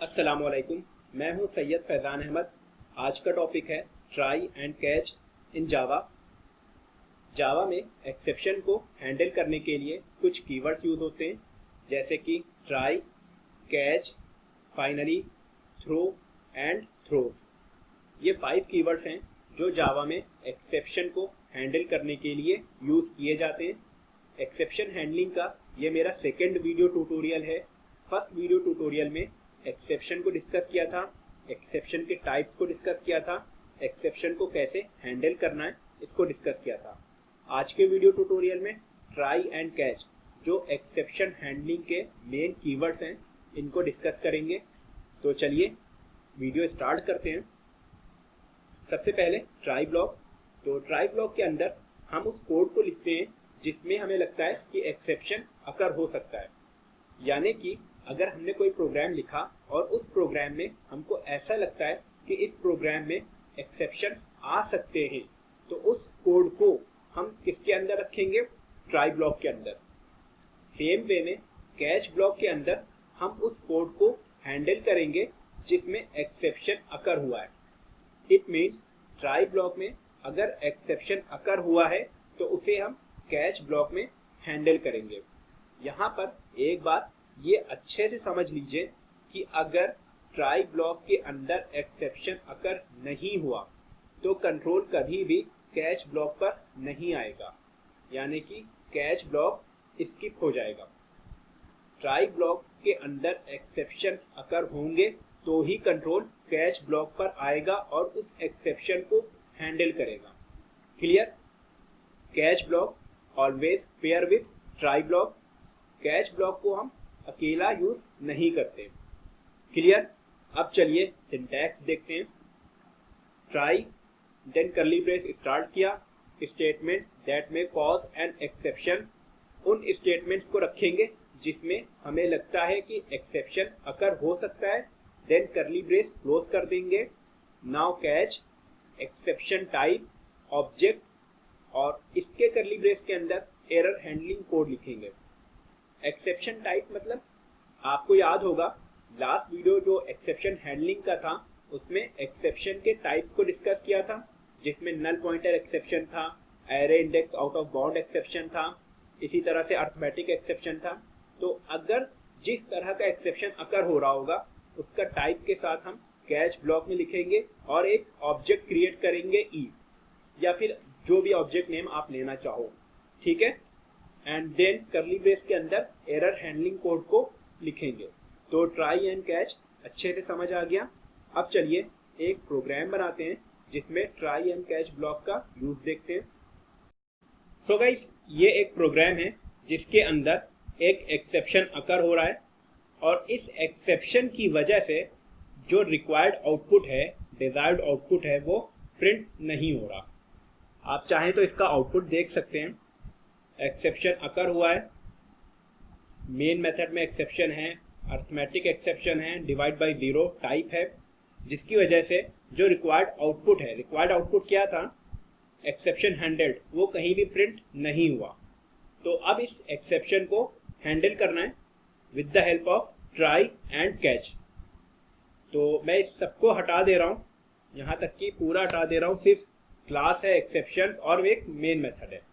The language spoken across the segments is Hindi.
अस्सलामुअलैकुम, मैं हूं सैयद फैज़ान अहमद। आज का टॉपिक है ट्राई एंड कैच इन जावा। जावा में एक्सेप्शन को हैंडल करने के लिए कुछ कीवर्ड्स यूज़ होते हैं, जैसे कि try, catch, finally, throw and throws. ये 5 कीवर्ड्स हैं जो जावा में एक्सेप्शन को हैंडल करने के लिए यूज़ किए जाते हैं। एक्सेप्शन हैंडलिंग का ये मेरा सेकेंड वीडियो ट्यूटोरियल है। फर्स्ट वीडियो ट्यूटोरियल में एक्सेप्शन को डिस्कस किया था, एक्सेप्शन के टाइप्स को डिस्कस किया था, एक्सेप्शन को कैसे हैंडल करना है इसको डिस्कस किया था। आज के वीडियो ट्यूटोरियल में ट्राई एंड कैच जो एक्सेप्शन हैंडलिंग के मेन कीवर्ड्स हैं इनको डिस्कस करेंगे। तो चलिए वीडियो स्टार्ट करते हैं। सबसे पहले ट्राई ब्लॉक। तो ट्राई ब्लॉक के अंदर हम उस कोड को लिखते हैं जिसमें हमें लगता है कि एक्सेप्शन अकर हो सकता है। यानी कि अगर हमने कोई प्रोग्राम लिखा और उस प्रोग्राम में हमको ऐसा लगता है कि इस प्रोग्राम में एक्सेप्शंस आ सकते हैं, तो उस कोड को हम किसके अंदर रखेंगे? ट्राई ब्लॉक के अंदर। सेम वे में कैच ब्लॉक के अंदर हम उस कोड को हैंडल करेंगे जिसमें एक्सेप्शन अकर हुआ है। इट मीन्स ट्राई ब्लॉक में अगर एक्सेप्शन अकर हुआ है तो उसे हम कैच ब्लॉक में हैंडल करेंगे। यहाँ पर एक बात ये अच्छे से समझ लीजिए कि अगर ट्राई ब्लॉक के अंदर एक्सेप्शन अकर नहीं हुआ तो कंट्रोल कभी भी कैच ब्लॉक पर नहीं आएगा, यानी कि कैच ब्लॉक स्किप हो जाएगा। ट्राई ब्लॉक के अंदर एक्सेप्शंस अकर होंगे तो ही कंट्रोल कैच ब्लॉक पर आएगा और उस एक्सेप्शन को हैंडल करेगा। Clear? Catch block always pair with try block. Catch block को हम अकेला यूज नहीं करते। क्लियर? अब चलिए सिंटैक्स देखते हैं। Try, then curly brace start किया, statements that may cause an exception. उन स्टेटमेंट्स को रखेंगे जिसमें हमें लगता है कि एक्सेप्शन अकर हो सकता है, देन कर्ली ब्रेस क्लोज कर देंगे। Now catch, exception type, object, और इसके कर्ली ब्रेस के अंदर एरर हैंडलिंग कोड लिखेंगे। एक्सेप्शन टाइप मतलब आपको याद होगा लास्ट वीडियो जो एक्सेप्शन हैंडलिंग का था उसमें एक्सेप्शन के टाइप्स को डिस्कस किया था, जिसमें नल पॉइंटर एक्सेप्शन था, array index out of bound exception था, इसी तरह से अरिथमेटिक एक्सेप्शन था। तो अगर जिस तरह का एक्सेप्शन अकर हो रहा होगा उसका टाइप के साथ हम कैच ब्लॉक में लिखेंगे और एक ऑब्जेक्ट क्रिएट करेंगे ई, या फिर जो भी ऑब्जेक्ट नेम आप लेना चाहो। ठीक है? एंड देन कर्ली ब्रेस के अंदर एरर हैंडलिंग कोड को लिखेंगे। तो ट्राई एंड कैच अच्छे से समझ आ गया। अब चलिए एक प्रोग्राम बनाते हैं जिसमें ट्राई एंड कैच ब्लॉक का यूज देखते हैं। सो गाइस, ये एक प्रोग्राम है जिसके अंदर एक एक्सेप्शन अकर हो रहा है और इस एक्सेप्शन की वजह से जो रिक्वायर्ड आउटपुट है, डिजायर्ड आउटपुट है, वो प्रिंट नहीं हो रहा। आप चाहें तो इसका आउटपुट देख सकते हैं। एक्सेप्शन अकर हुआ है, मेन मेथड में एक्सेप्शन है, अरिथमेटिक एक्सेप्शन है, डिवाइड बाय 0 टाइप है, जिसकी वजह से जो रिक्वायर्ड आउटपुट है, रिक्वायर्ड आउटपुट क्या था? एक्सेप्शन हैंडल्ड, वो कहीं भी प्रिंट नहीं हुआ। तो अब इस एक्सेप्शन को हैंडल करना है with the help of try and catch. तो मैं इस सबको हटा दे रहा हूँ, यहाँ तक कि पूरा हटा दे रहा हूँ, सिर्फ क्लास है, एक्सेप्शंस और एक मेन मेथड है।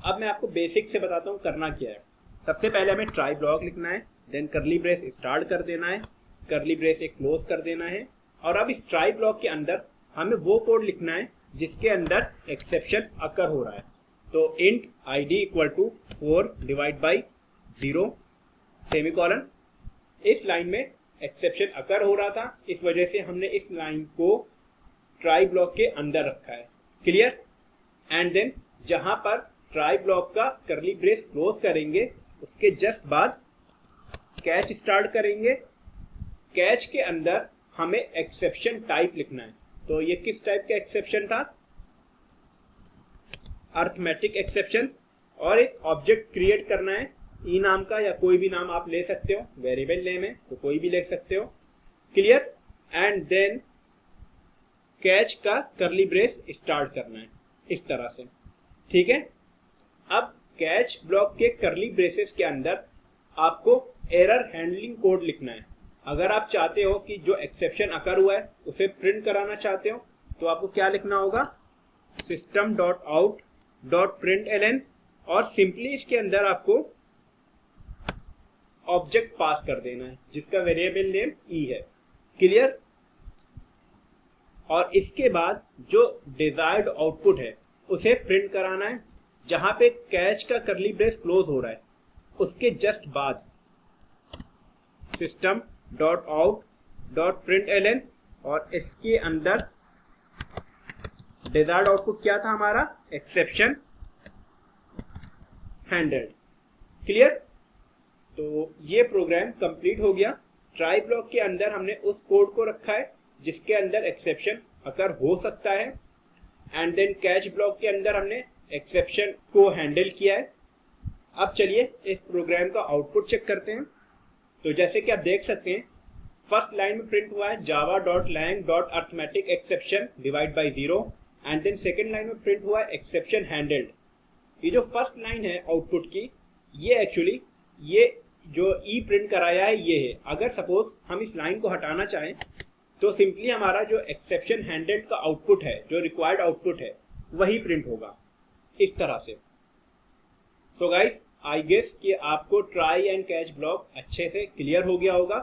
अब मैं आपको बेसिक से बताता हूँ करना क्या है। सबसे पहले हमें ट्राई ब्लॉक लिखना है, देन कर्ली ब्रेस स्टार्ट कर देना है, कर्ली ब्रेस एक क्लोज कर देना है, और अब इस ट्राई ब्लॉक के अंदर हमें वो कोड लिखना है जिसके अंदर एक्सेप्शन अकर हो रहा है। तो int id equal to 4 divide by 0 semicolon. इस लाइन में एक्सेप्शन अकर हो रहा था, इस वजह से हमने इस लाइन को ट्राई ब्लॉक के अंदर रखा है। क्लियर? एंड देन जहां पर ट्राई ब्लॉक का कर्ली ब्रेस क्लोज करेंगे उसके जस्ट बाद कैच स्टार्ट करेंगे। कैच के अंदर हमें एक्सेप्शन टाइप लिखना है। तो ये किस टाइप का एक्सेप्शन था? Arithmetic exception. और एक ऑब्जेक्ट क्रिएट करना है ई नाम का, या कोई भी नाम आप ले सकते हो, वेरिएबल नेम है तो कोई भी ले सकते हो। क्लियर? एंड देन कैच का कर्ली ब्रेस स्टार्ट करना है इस तरह से। ठीक है? अब कैच ब्लॉक के कर्ली ब्रेसेस के अंदर आपको एरर हैंडलिंग कोड लिखना है। अगर आप चाहते हो कि जो एक्सेप्शन अकर हुआ है उसे प्रिंट कराना चाहते हो तो आपको क्या लिखना होगा, system dot out dot print L, और सिंपली इसके अंदर आपको ऑब्जेक्ट पास कर देना है जिसका वेरिएबल नेम ई है। क्लियर। और इसके बाद जो डिजायर्ड आउटपुट है उसे प्रिंट कराना है। जहां पे कैच का करली ब्रेस क्लोज हो रहा है उसके जस्ट बाद system dot out dot print L, और इसके अंदर डिजायर्ड आउटपुट क्या था हमारा, एक्सेप्शन हैंडल्ड। क्लियर। तो ये प्रोग्राम कंप्लीट हो गया। ट्राई ब्लॉक के अंदर हमने उस कोड को रखा है जिसके अंदर एक्सेप्शन अकर हो सकता है, एंड देन कैच ब्लॉक के अंदर हमने एक्सेप्शन को हैंडल किया है। अब चलिए इस प्रोग्राम का आउटपुट चेक करते हैं। तो जैसे कि आप देख सकते हैं फर्स्ट लाइन में प्रिंट हुआ है java dot lang dot arithmetic exception divide by 0, and then second line में प्रिंट हुआ है एक्सेप्शन हैंडल्ड। ये जो फर्स्ट लाइन है आउटपुट की, ये एक्चुअली ये जो ई प्रिंट कराया है ये है। अगर सपोज हम इस लाइन को हटाना चाहें तो सिंपली हमारा जो एक्सेप्शन हैंडल्ड का आउटपुट है, जो रिक्वायर्ड आउटपुट है, वही प्रिंट होगा इस तरह से। सो गाइस, आई गेस कि आपको ट्राई एंड कैच ब्लॉक अच्छे से क्लियर हो गया होगा।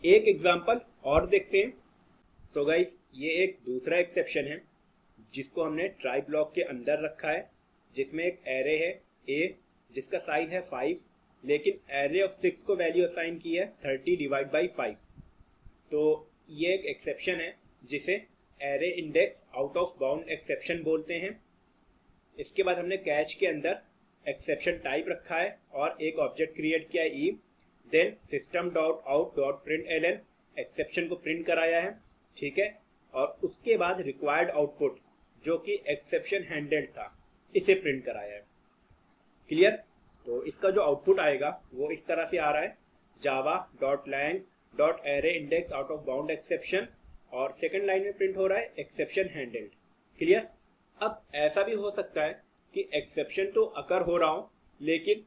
एक एग्जांपल और देखते हैं। सो गाइस, ये एक दूसरा एक्सेप्शन है जिसको हमने ट्राई ब्लॉक के अंदर रखा है, जिसमें एक एरे है ए जिसका साइज है 5, लेकिन एरे ऑफ 6 को वैल्यू असाइन की है 30 डिवाइड बाई 5। तो ये एक एक्सेप्शन है जिसे array index out of bound exception बोलते हैं। इसके बाद हमने कैच के अंदर एक्सेप्शन टाइप रखा है और एक ऑब्जेक्ट क्रिएट किया है E, then system dot out dot print L N, exception को प्रिंट कराया है, ठीक है। और उसके बाद रिक्वायर्ड आउटपुट जो कि एक्सेप्शन हैंडल्ड था, इसे प्रिंट कराया है। क्लियर। तो इसका जो आउटपुट आएगा वो इस तरह से आ रहा है, java dot lang dot array index out of bound exception, और सेकेंड लाइन में प्रिंट हो रहा है एक्सेप्शन हैंडल्ड। क्लियर। अब ऐसा भी हो सकता है कि एक्सेप्शन तो अकर हो रहा हो लेकिन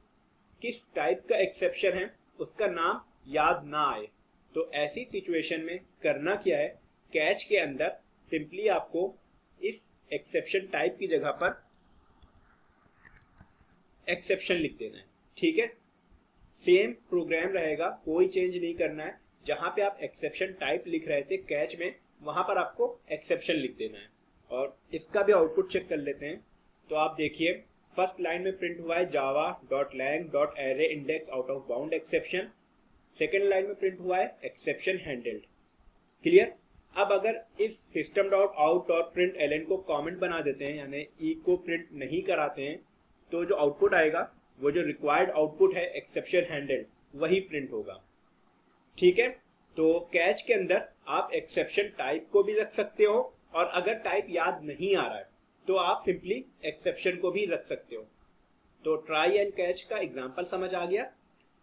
किस टाइप का एक्सेप्शन है उसका नाम याद ना आए। तो ऐसी सिचुएशन में करना क्या है, कैच के अंदर सिंपली आपको इस एक्सेप्शन टाइप की जगह पर एक्सेप्शन लिख देना है, ठीक है। सेम प्रोग्राम रहेगा, कोई चेंज नहीं करना है। जहां पे आप एक्सेप्शन टाइप लिख रहे थे कैच में, वहां पर आपको एक्सेप्शन लिख देना है। और इसका भी आउटपुट चेक कर लेते हैं। तो आप देखिए फर्स्ट लाइन में प्रिंट हुआ है java dot lang dot array index out of bound exception, second line में प्रिंट हुआ है एक्सेप्शन हैंडल्ड। क्लियर। अब अगर इस system dot out dot print L n को कॉमेंट बना देते हैं, यानी ई को प्रिंट नहीं कराते हैं, तो जो आउटपुट आएगा वो जो रिक्वायर्ड आउटपुट है एक्सेप्शन हैंडल्ड, वही प्रिंट होगा, ठीक है। तो कैच के अंदर आप एक्सेप्शन टाइप को भी रख सकते हो, और अगर टाइप याद नहीं आ रहा है तो आप सिंपली एक्सेप्शन को भी रख सकते हो। तो ट्राई एंड कैच का एग्जांपल समझ आ गया।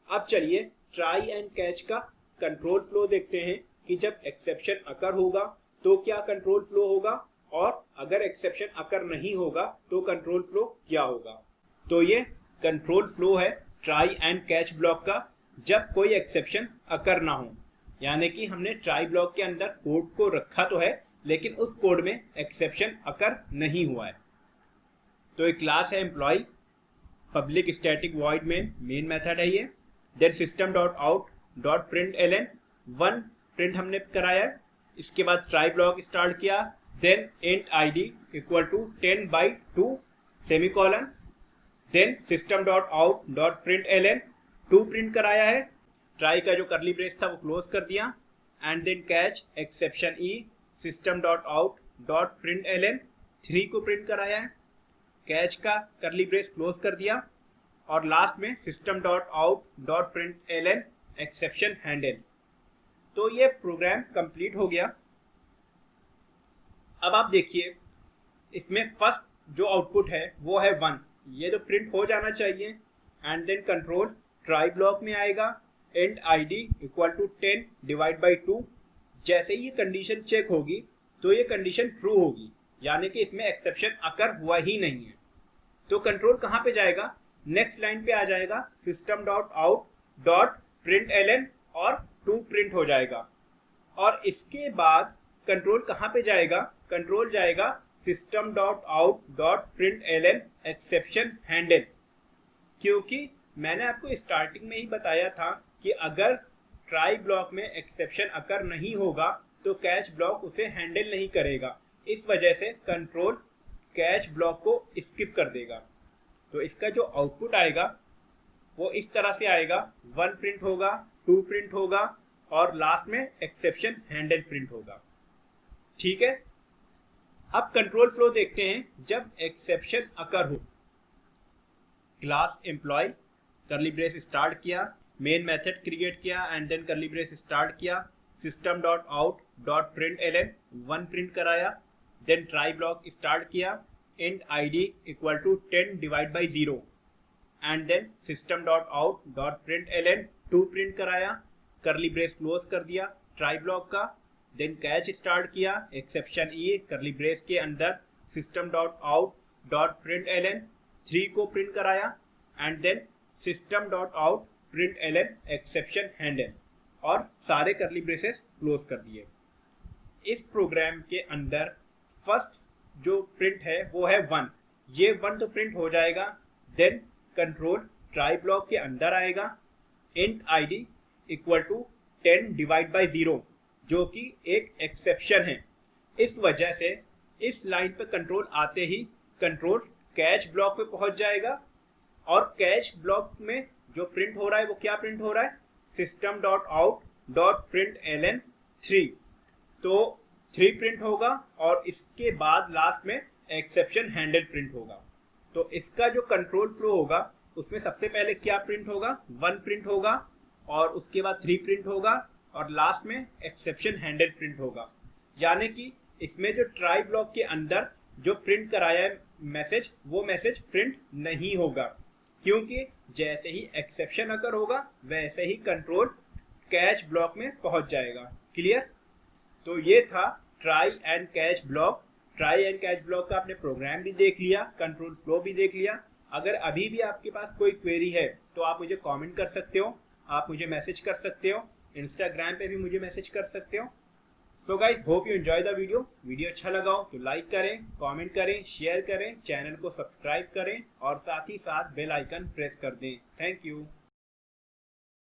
अब चलिए ट्राई एंड कैच का कंट्रोल फ्लो देखते हैं कि जब एक्सेप्शन अकर होगा तो क्या कंट्रोल फ्लो होगा, और अगर एक्सेप्शन अकर नहीं होगा तो कंट्रोल फ्लो क्या होगा। तो ये कंट्रोल फ्लो है ट्राई एंड कैच ब्लॉक का जब कोई एक्सेप्शन अकर ना हो, यानी कि हमने ट्राई ब्लॉक के अंदर कोड को रखा तो है लेकिन उस कोड में एक्सेप्शन अकर नहीं हुआ है। तो एक क्लास है employ, public static void main method है ये, then system dot out dot print L n 1 print हमने कराया है। इसके बाद ट्राई ब्लॉक स्टार्ट किया, then int id equal to 10/2 semicolon, then system dot out dot print L n 2 print कराया है, ट्राई का जो करली ब्रेस था वो क्लोज कर दिया, and then catch exception e system dot out dot print L n 3 को प्रिंट कराया है, कैच का करली ब्रेस क्लोज कर दिया, और लास्ट में system dot out dot print L N exception handle. तो ये प्रोग्राम कंप्लीट हो गया। अब आप देखिए इसमें फर्स्ट जो आउटपुट है वो है 1, ये तो प्रिंट हो जाना चाहिए, and then control try block में आएगा, int id equal to 10 divide by 2। जैसे ही ये कंडीशन चेक होगी तो ये कंडीशन ट्रू होगी, यानी कि इसमें एक्सेप्शन अकर हुआ ही नहीं है। तो कंट्रोल कहाँ पे जाएगा, नेक्स्ट लाइन पे आ जाएगा, system dot out dot print L n और 2 प्रिंट हो जाएगा। और इसके बाद कंट्रोल कहाँ पे जाएगा? कंट्रोल जाएगा system.out.println एक्सेप्शन हैंडल, क्योंकि मैंने आपको स्टार्टिंग में ही बताया था कि अगर ट्राई ब्लॉक में एक्सेप्शन अकर नहीं होगा तो कैच ब्लॉक उसे हैंडल नहीं करेगा। इस वजह से कंट्रोल कैच ब्लॉक को स्किप कर देगा। तो इसका जो आउटपुट आएगा वो इस तरह से आएगा, 1 प्रिंट होगा, 2 प्रिंट होगा और लास्ट में एक्सेप्शन हैंडल प्रिंट होगा। ठीक है, अब कंट्रोल फ्लो देखते हैं जब एक्सेप्शन अकर हो। Class employ curly brace start किया, मेन मेथड क्रिएट किया and then curly brace start किया, system.out.println 1 प्रिंट कराया, देन ट्राई ब्लॉक स्टार्ट किया, int id equal to 10 divide by 0 and then system.out.println 2 print कराया, करली ब्रेस क्लोज कर दिया ट्राई ब्लॉक का, देन कैच स्टार्ट किया, एक्सेप्शन ई करली ब्रेस के अंदर system.out.println 3 को प्रिंट कराया and then system.out.println exception handle और सारे करली ब्रेसेस क्लोज कर दिए। इस प्रोग्राम के अंदर फर्स्ट जो प्रिंट है वो है 1। ये 1 तो प्रिंट हो जाएगा, देन कंट्रोल ट्राई ब्लॉक के अंदर आएगा, int id equal to 10 divide by 0 जो कि एक एक्सेप्शन है। इस वजह से इस लाइन पे कंट्रोल आते ही कंट्रोल कैच ब्लॉक पे पहुंच जाएगा और कैच ब्लॉक में जो प्रिंट हो रहा है वो क्या प्रिंट हो रहा है? system.out.println 3। तो 3 प्रिंट होगा और इसके बाद लास्ट में एक्सेप्शन हैंडल प्रिंट होगा। तो इसका जो कंट्रोल फ्लो होगा उसमें सबसे पहले क्या प्रिंट होगा? 1 प्रिंट होगा और उसके बाद 3 प्रिंट होगा और लास्ट में एक्सेप्शन हैंडल प्रिंट होगा। यानी कि इसमें जो ट्राई ब्लॉक के अंदर जो प्रिंट कराया है मैसेज, वो मैसेज प्रिंट नहीं होगा, क्योंकि जैसे ही एक्सेप्शन अगर होगा वैसे ही कंट्रोल कैच ब्लॉक में पहुंच जाएगा। क्लियर? तो ये था try and catch block. Try and catch block का आपने प्रोग्राम भी देख लिया, कंट्रोल फ्लो भी देख लिया। अगर अभी भी आपके पास कोई क्वेरी है तो आप मुझे कमेंट कर सकते हो, आप मुझे मैसेज कर सकते हो, इंस्टाग्राम पे भी मुझे मैसेज कर सकते हो। So guys, hope you enjoy the video अच्छा लगा हो तो लाइक करें, कमेंट करें, शेयर करें, चैनल को सब्सक्राइब करें और साथ ही साथ बेल आइकन प्रेस कर दें। Thank you.